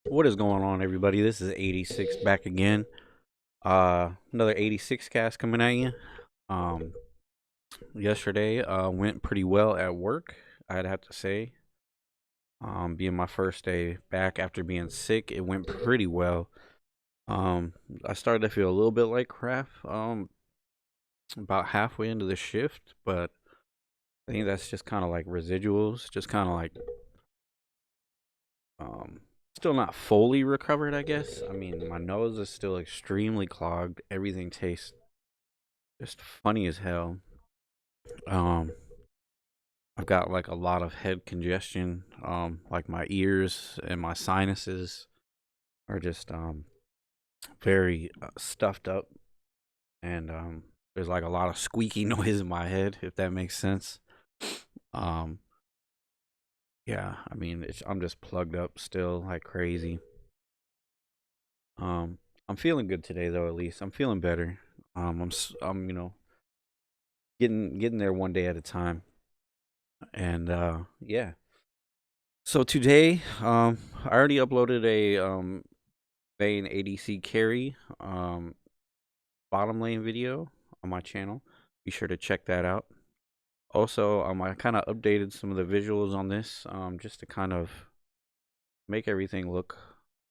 What is going on, everybody? This is 86 back again. Another 86 cast coming at you. Um, Yesterday went pretty well at work, I'd have to say. Being my first day back after being sick, it went pretty well. Um, I started to feel a little bit like crap. About halfway into the shift, but I think that's just kind of like residuals, just kind of like um, still not fully recovered, I guess. I mean, my nose is still extremely clogged. Everything tastes just funny as hell. Um, I've got like a lot of head congestion. Like my ears and my sinuses are just very stuffed up, and there's like a lot of squeaky noise in my head, if that makes sense. Um, yeah, I mean, I'm just plugged up still like crazy. Um, I'm feeling good today though. At least I'm feeling better. I'm getting there one day at a time, and yeah. So today, I already uploaded a Vane ADC carry bottom lane video on my channel. Be sure to check that out. Also, I kind of updated some of the visuals on this just to kind of make everything look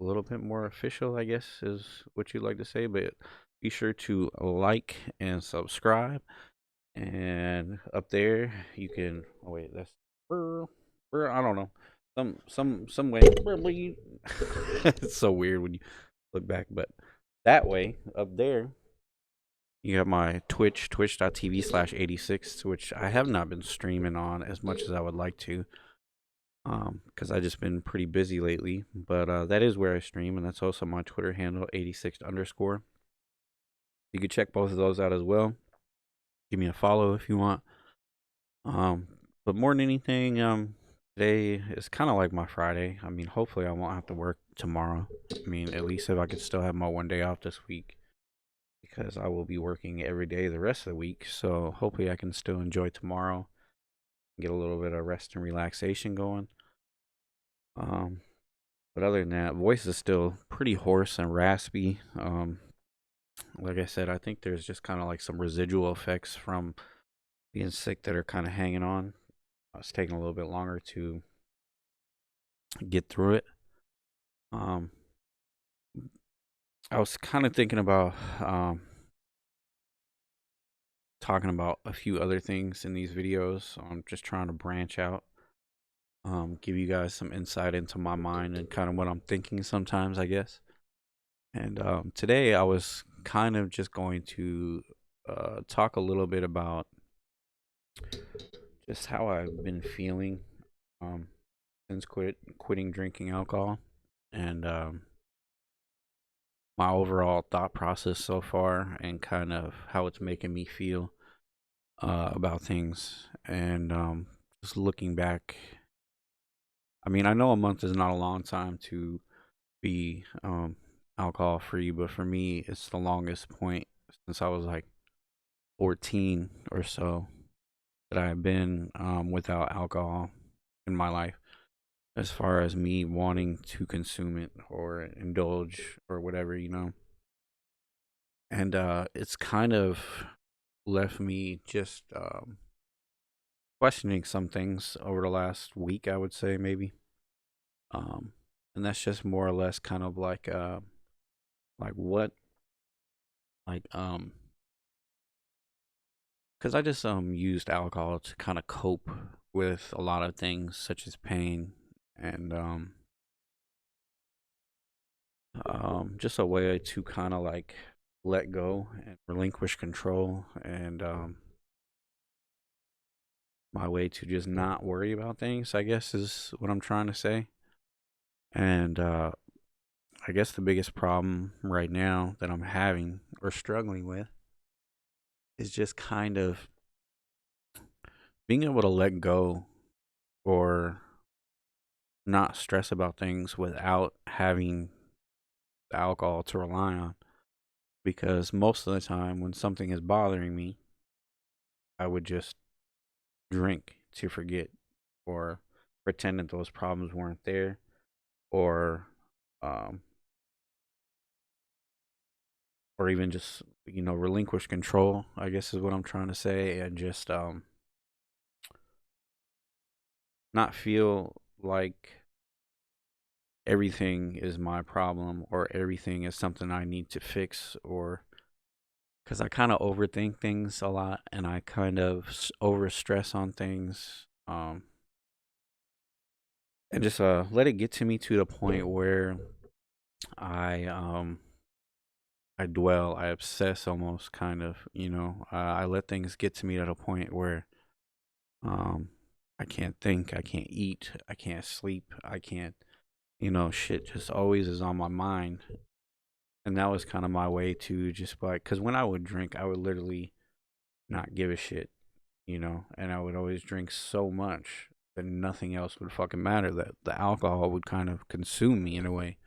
a little bit more official, I guess is what you'd like to say. But be sure to like and subscribe. And up there, you can. Oh wait, that's. I don't know. Some way. It's so weird when you look back, but that way up there, you have my Twitch, twitch.tv/86, which I have not been streaming on as much as I would like to, because I just been pretty busy lately. But that is where I stream, and that's also my Twitter handle, 86 underscore. You can check both of those out as well. Give me a follow if you want. Um, but more than anything, today is kind of like my Friday. I mean, hopefully, I won't have to work tomorrow. I mean, at least if I could still have my one day off this week, because I will be working every day the rest of the week. So hopefully, I can still enjoy tomorrow, get a little bit of rest and relaxation going. Um, but other than that, voice is still pretty hoarse and raspy. Like I said, I think there's just kind of like some residual effects from being sick that are kind of hanging on. It's taking a little bit longer to get through it. Um, I was kind of thinking about talking about a few other things in these videos. I'm just trying to branch out, give you guys some insight into my mind and kind of what I'm thinking sometimes, I guess. And today I was kind of just going to talk a little bit about just how I've been feeling um, since quitting drinking alcohol, and my overall thought process so far, and kind of how it's making me feel about things. And just looking back, I mean, I know a month is not a long time to be alcohol free, but for me, it's the longest point since I was like 14 or so that I've been without alcohol in my life, as far as me wanting to consume it or indulge or whatever, And it's kind of left me just questioning some things over the last week, I would say, maybe. Um, and that's just more or less kind of like what, like, because I just used alcohol to kind of cope with a lot of things such as pain and just a way to kind of like let go and relinquish control, and my way to just not worry about things, I guess, is what I'm trying to say. And I guess the biggest problem right now that I'm having or struggling with is just kind of being able to let go or not stress about things without having the alcohol to rely on. Because most of the time, when something is bothering me, I would just drink to forget or pretend that those problems weren't there, or um, or even just relinquish control, I guess is what I'm trying to say, and just not feel like everything is my problem or everything is something I need to fix, or because I kind of overthink things a lot and I kind of over stress on things, and just let it get to me to the point where I I dwell, I obsess almost, kind of, I let things get to me at a point where um I can't think, I can't eat, I can't sleep, I can't, shit just always is on my mind. And that was kind of my way to just like, because when I would drink, I would literally not give a shit, and I would always drink so much that nothing else would fucking matter, that the alcohol would kind of consume me in a way.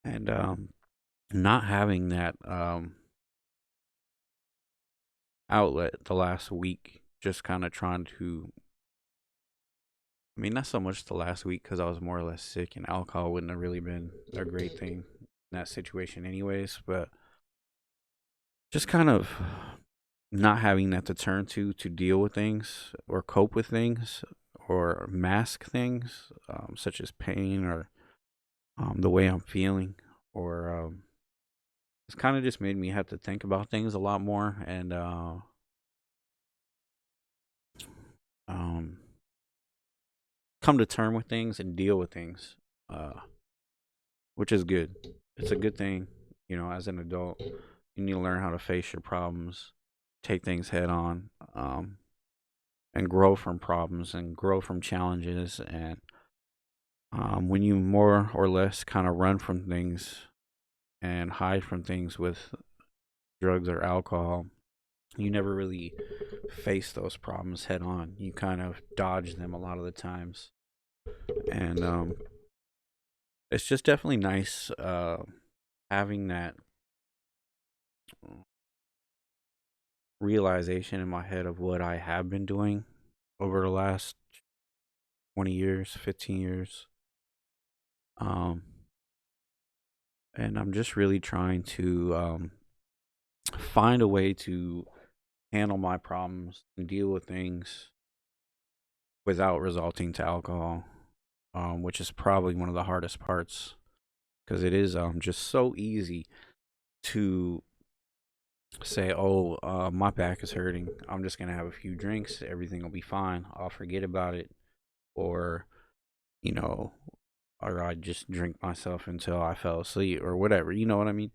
And not having that outlet the last week, just kind of trying to, I mean, not so much the last week because I was more or less sick and alcohol wouldn't have really been a great thing in that situation, anyways, but just kind of not having that to turn to deal with things or cope with things or mask things, such as pain or the way I'm feeling, or it's kind of just made me have to think about things a lot more, and um, come to term with things and deal with things, uh, which is good. It's a good thing, as an adult. You need to learn how to face your problems, take things head on, and grow from problems and grow from challenges. And when you more or less kind of run from things and hide from things with drugs or alcohol, you never really face those problems head on. You kind of dodge them a lot of the times. And it's just definitely nice having that realization in my head of what I have been doing over the last 20 years, 15 years. Um, and I'm just really trying to find a way to handle my problems and deal with things without resulting to alcohol, which is probably one of the hardest parts because it is just so easy to say, "Oh, my back is hurting. I'm just gonna have a few drinks. Everything will be fine. I'll forget about it," or you know, or I just drink myself until I fell asleep or whatever. You know what I mean?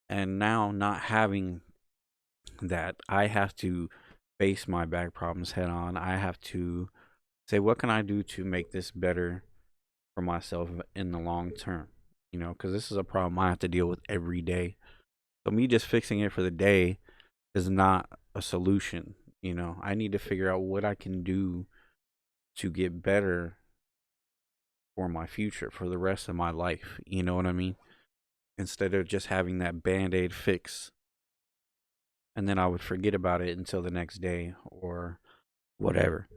And now not having that, I have to face my back problems head on. I have to say, what can I do to make this better for myself in the long term? Because this is a problem I have to deal with every day. So me just fixing it for the day is not a solution. I need to figure out what I can do to get better for my future, for the rest of my life. You know what I mean? Instead of just having that band aid fix and then I would forget about it until the next day or whatever.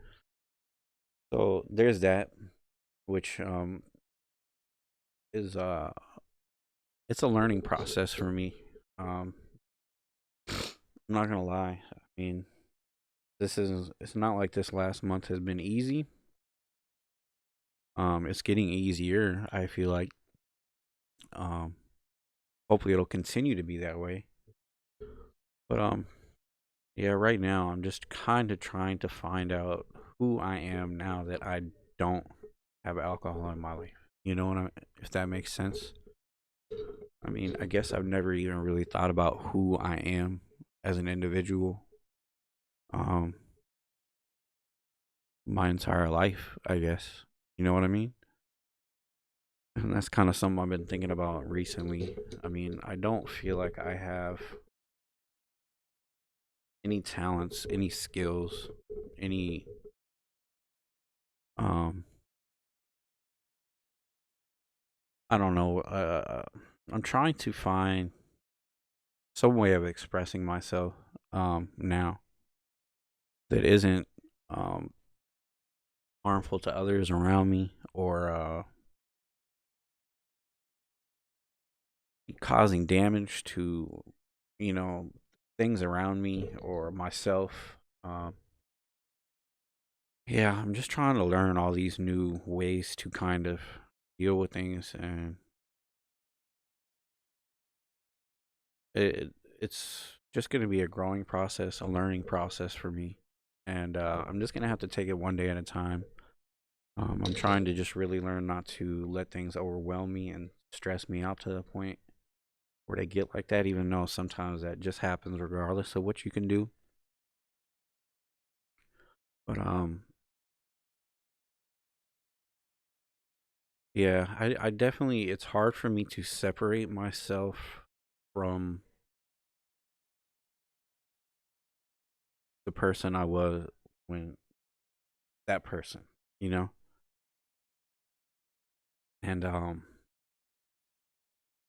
So there's that, which is it's a learning process for me. Um, I'm not gonna lie. I mean, it's not like this last month has been easy. It's getting easier. I feel like um, hopefully it'll continue to be that way. But yeah, right now I'm just kind of trying to find out who I am now that I don't have alcohol in my life. You know what I If that makes sense. I mean, I guess I've never even really thought about who I am as an individual. Um, my entire life, I guess. You know what I mean? And that's kind of something I've been thinking about recently. I mean, I don't feel like I have any talents, any skills, any um I don't know, I'm trying to find some way of expressing myself now that isn't um harmful to others around me, or causing damage to, you know, things around me or myself. Yeah, I'm just trying to learn all these new ways to kind of deal with things, and it's just going to be a growing process, a learning process for me, and I'm just going to have to take it one day at a time. I'm trying to just really learn not to let things overwhelm me and stress me out to the point where they get like that, even though sometimes that just happens regardless of what you can do. But yeah, I definitely, it's hard for me to separate myself from the person I was when that person, you know? And I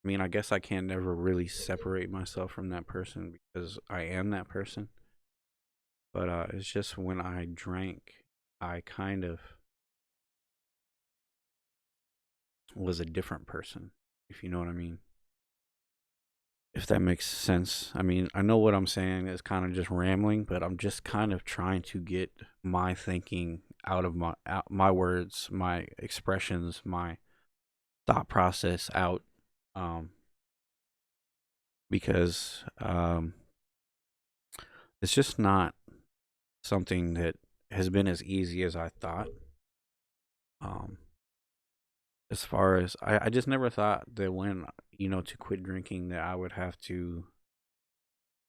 mean, I guess I can never really separate myself from that person because I am that person. But it's just when I drank, I kind of was a different person, if you know what I mean. If that makes sense. I mean, I know what I'm saying is kind of just rambling, but I'm just kind of trying to get my thinking out of my words, my expressions, my thought process out, um, because it's just not something that has been as easy as I thought. Um, as far as I just never thought that when to quit drinking that I would have to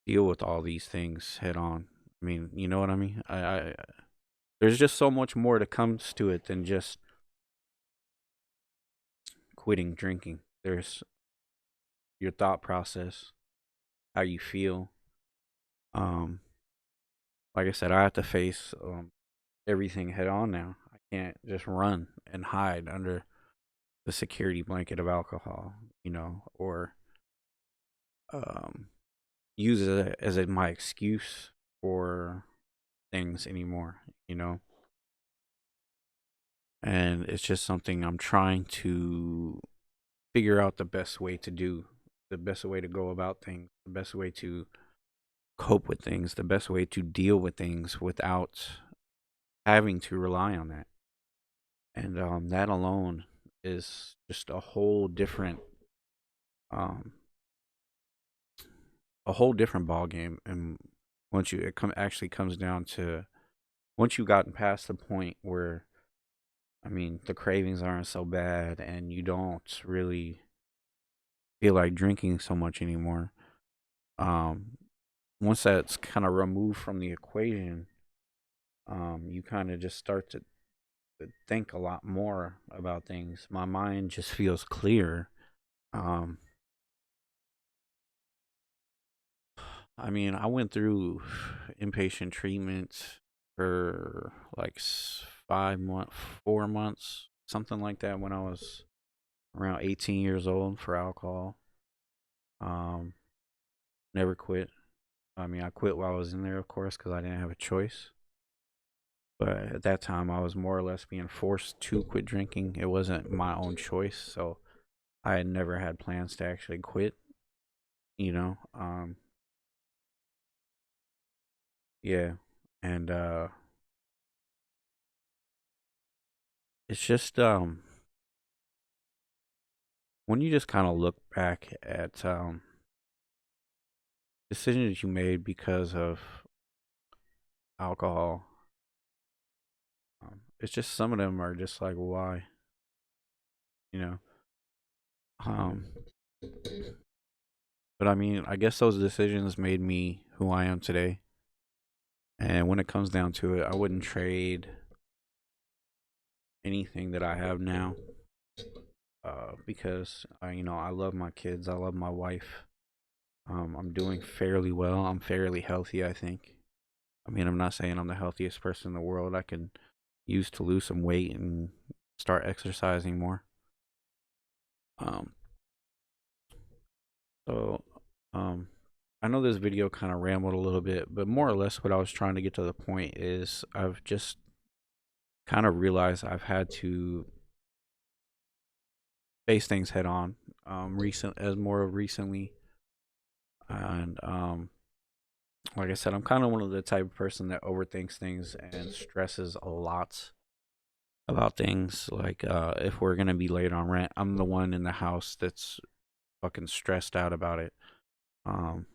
deal with all these things head on. I mean, you know what I mean? I there's just so much more that comes to it than just quitting drinking. There's your thought process, how you feel. Um, like I said, I have to face everything head on now. I can't just run and hide under the security blanket of alcohol, or um, use it as my excuse for things anymore, you know. And it's just something I'm trying to figure out the best way to do, the best way to go about things, the best way to cope with things, the best way to deal with things without having to rely on that. And that alone is just um, a whole different ball game. And once actually comes down to once you've gotten past the point where, I mean, the cravings aren't so bad and you don't really feel like drinking so much anymore. Um, Once that's kind of removed from the equation, you kind of just start to think a lot more about things. My mind just feels clear. Um, I mean, I went through inpatient treatment for like 5 months, 4 months, something like that when I was around 18 years old for alcohol. Um, Never quit. I mean, I quit while I was in there, of course, because I didn't have a choice. But at that time, I was more or less being forced to quit drinking. It wasn't my own choice, so I had never had plans to actually quit. You know, yeah, and it's just when you just kind of look back at decisions you made because of alcohol. It's just some of them are just like why, you know. Um, but I mean, I guess those decisions made me who I am today. And when it comes down to it, I wouldn't trade anything that I have now, because I love my kids, I love my wife. I'm doing fairly well. I'm fairly healthy, I think. I mean, I'm not saying I'm the healthiest person in the world. I can use to lose some weight and start exercising more. Um, so, um, I know this video kind of rambled a little bit, but more or less what I was trying to get to the point is I've just kind of realized I've had to face things head on. more recently. And like I said, I'm kind of one of the type of person that overthinks things and stresses a lot about things. Like if we're gonna be late on rent, I'm the one in the house that's fucking stressed out about it. Um,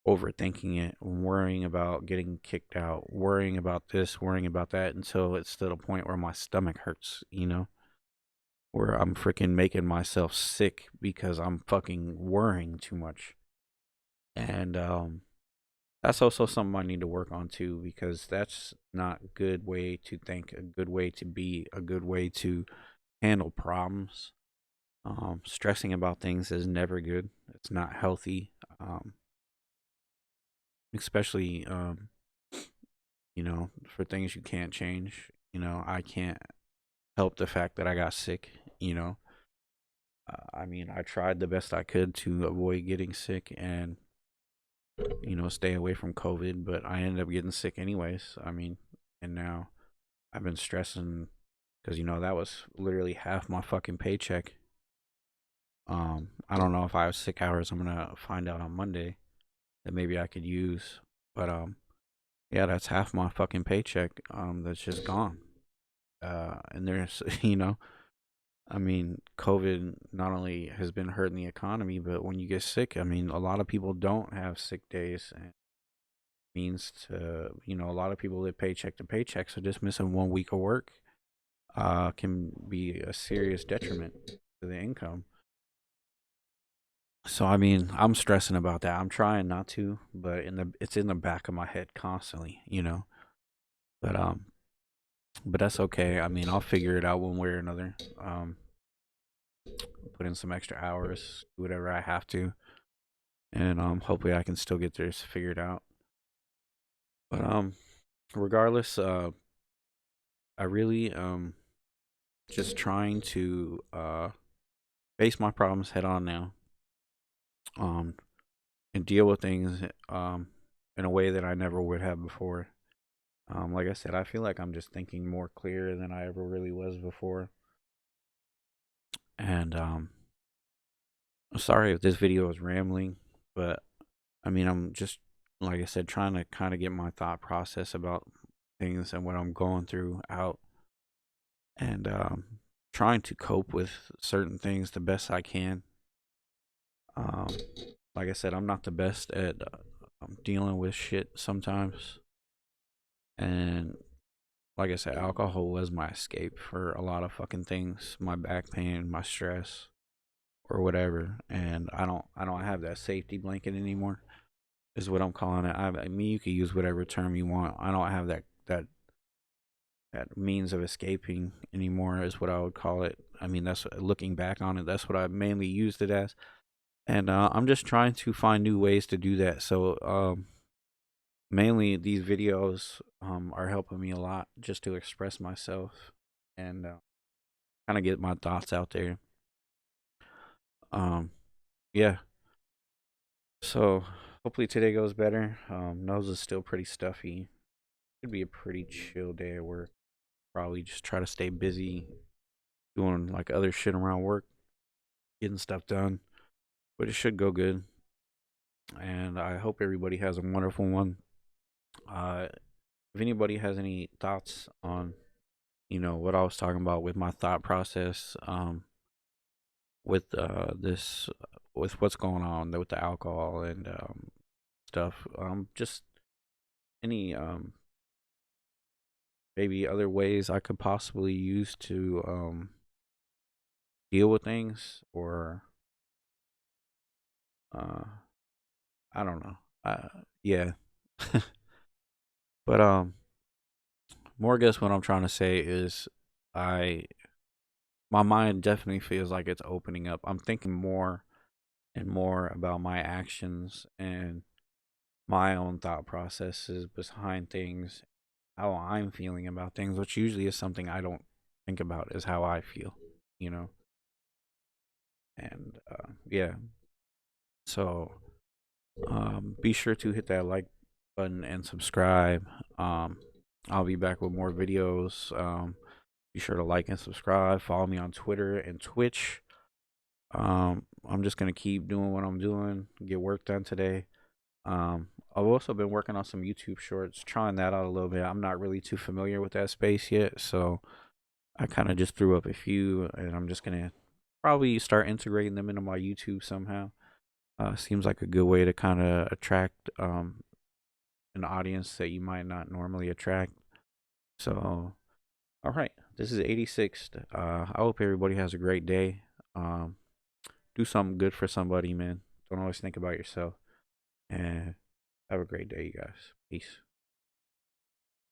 Overthinking it, worrying about getting kicked out, worrying about this, worrying about that, until it's to the point where my stomach hurts. Where I'm freaking making myself sick because I'm fucking worrying too much. And that's also something I need to work on too, because that's not a good way to think, a good way to be, a good way to handle problems. Stressing about things is never good. It's not healthy. Especially for things you can't change. I can't help the fact that I got sick. I mean, I tried the best I could to avoid getting sick and stay away from COVID, but I ended up getting sick anyways. I mean, and now I've been stressing because that was literally half my fucking paycheck. I don't know if I have sick hours. I'm gonna find out on Monday that maybe I could use, but yeah, that's half my fucking paycheck. That's just gone. And there's I mean, COVID not only has been hurting the economy, but when you get sick, I mean, a lot of people don't have sick days, and means to a lot of people live paycheck to paycheck, so just missing 1 week of work can be a serious detriment to the income. So I mean, I'm stressing about that. I'm trying not to, but it's in the back of my head constantly. But but that's okay. I mean, I'll figure it out one way or another. Put in some extra hours, do whatever I have to, and hopefully I can still get this figured out. But regardless, I really just trying to face my problems head on now. Um, and deal with things in a way that I never would have before. Like I said, I feel like I'm just thinking more clear than I ever really was before. And I'm sorry if this video is rambling, but I mean, I'm just, like I said, trying to kind of get my thought process about things and what I'm going through out, and trying to cope with certain things the best I can. Um, like I said, I'm not the best at dealing with shit sometimes. And like I said, alcohol was my escape for a lot of fucking things, my back pain, my stress, or whatever. And I don't have that safety blanket anymore. Is what I'm calling it. I mean, you could use whatever term you want. I don't have that means of escaping anymore. Is what I would call it. I mean, that's looking back on it. That's what I mainly used it as. And I'm just trying to find new ways to do that. So mainly these videos are helping me a lot just to express myself and kind of get my thoughts out there. Um, yeah. So hopefully today goes better. Nose is still pretty stuffy. Should be a pretty chill day at work. Probably just try to stay busy doing like other shit around work, getting stuff done. But it should go good. And I hope everybody has a wonderful one. Uh, if anybody has any thoughts on, what I was talking about with my thought process, with this, with what's going on with the alcohol and stuff, just any maybe other ways I could possibly use to deal with things, or uh I don't know. Yeah. But more, I guess what I'm trying to say is I my mind definitely feels like it's opening up. I'm thinking more and more about my actions and my own thought processes behind things, how I'm feeling about things, which usually is something I don't think about, is how I feel, you know. And yeah. So be sure to hit that like button and subscribe. I'll be back with more videos. Be sure to like and subscribe. Follow me on Twitter and Twitch. I'm just gonna keep doing what I'm doing, get work done today. I've also been working on some YouTube shorts, trying that out a little bit. I'm not really too familiar with that space yet, so I kind of just threw up a few, and I'm just gonna probably start integrating them into my YouTube somehow. Seems like a good way to kind of attract an audience that you might not normally attract. So, all right, this is 86. I hope everybody has a great day. Um, do something good for somebody, man. Don't always think about yourself. And have a great day, you guys. Peace.